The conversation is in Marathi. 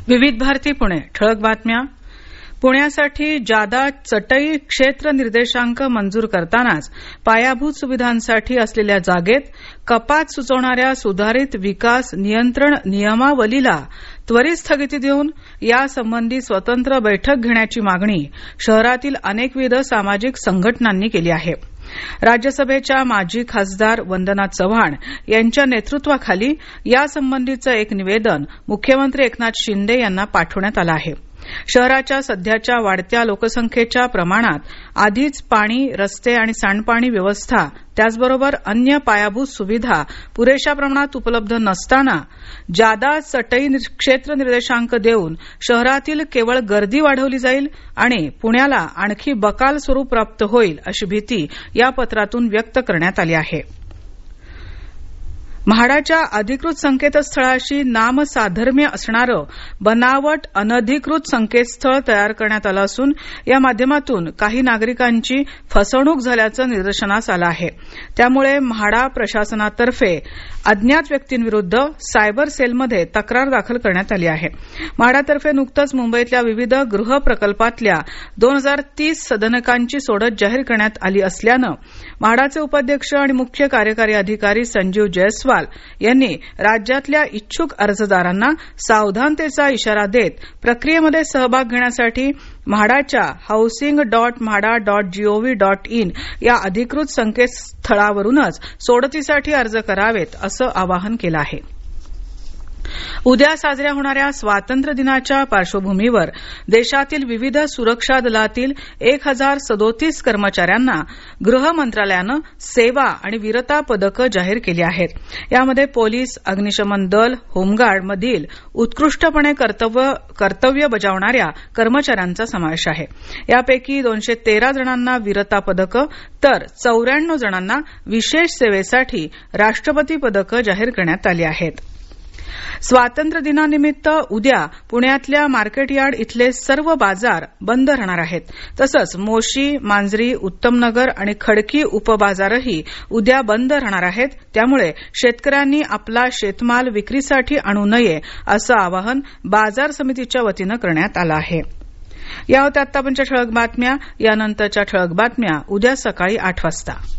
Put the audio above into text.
विविध भारती पुणे ठळक बातम्या. पुण्यासाठी जादा चटई क्षेत्र निर्देशांक मंजूर करतानाच पायाभूत सुविधांसाठी असलेल्या जागेत कपात सुचवणाऱ्या सुधारित विकास नियंत्रण नियमावलीला त्वरित स्थगिती देऊन यासंबंधी स्वतंत्र बैठक घेण्याची मागणी शहरातील अनेकविध सामाजिक संघटनांनी केली आहे. राज्यसभेच्या माजी खासदार वंदना चव्हाण यांच्या नेतृत्वाखाली यासंबंधीचं एक निवेदन मुख्यमंत्री एकनाथ शिंदे यांना पाठवण्यात आलं आहे. शहराच्या सध्याच्या वाढत्या लोकसंख्येच्या प्रमाणात आधीच पाणी, रस्ते आणि सांडपाणी व्यवस्था त्याचबरोबर अन्य पायाभूत सुविधा पुरेशा प्रमाणात उपलब्ध नसताना जादा चटई क्षेत्र निर्देशांक देऊन शहरातील केवळ गर्दी वाढवली जाईल आणि पुण्याला आणखी बकाल स्वरूप प्राप्त होईल अशी भीती या पत्रातून व्यक्त करण्यात आली आहे. म्हाडाच्या अधिकृत संकेतस्थळाशी नामसाधर्म्य असणारं बनावट अनधिकृत संकेतस्थळ तयार करण्यात आलं असून या माध्यमातून काही नागरिकांची फसवणूक झाल्याचं निदर्शनास आलं आहे. त्यामुळे म्हाडा प्रशासनातर्फे अज्ञात व्यक्तींविरुद्ध सायबर सेलमध्ये तक्रार दाखल करण्यात आली आहे. म्हाडातर्फे नुकतंच मुंबईतल्या विविध गृह प्रकल्पातल्या 2030 सदनिकांची सोडत जाहीर करण्यात आली असल्यानं म्हाडाचे उपाध्यक्ष आणि मुख्य कार्यकारी अधिकारी संजीव जयस्वाल यांनी राज्यातल्या इच्छुक अर्जदारांना सावधानतेचा इशारा देत प्रक्रियेमध्ये सहभाग घेण्यासाठी म्हाडाच्या housing.mhada.gov.in या अधिकृत संकेतस्थळावरूनच सोडतीसाठी अर्ज करावेत असं आवाहन केलं आहे. उद्या साजऱ्या होणाऱ्या स्वातंत्र्य दिनाच्या पार्श्वभूमीवर देशातील विविध सुरक्षा दलातील 1037 कर्मचाऱ्यांना गृह मंत्रालयानं सेवा आणि वीरता पदकं जाहीर केली आहेत. यामध्ये पोलीस, अग्निशमन दल, होमगार्ड मधील उत्कृष्टपणे कर्तव्य बजावणाऱ्या कर्मचाऱ्यांचा समावेश आहे. यापैकी 213 जणांना वीरता पदकं तर 94 जणांना विशेष सेवेसाठी राष्ट्रपती पदकं जाहीर करण्यात आली आहेत. स्वातंत्र्य दिनानिमित्त उद्या पुण्यातल्या मार्केट यार्ड इथले सर्व बाजार बंद राहणार आहेत. तसंच मोशी, मांजरी, उत्तमनगर आणि खडकी उपबाजारही उद्या बंद राहणार आहेत. त्यामुळे शेतकऱ्यांनी आपला शेतमाल विक्रीसाठी आणू नये असं आवाहन बाजार समितीच्या वतीनं करण्यात आलं आहे. या होत्या आतापर्यंतच्या ठळक बातम्या. यानंतरच्या ठळक बातम्या उद्या सकाळी 8 वाजता.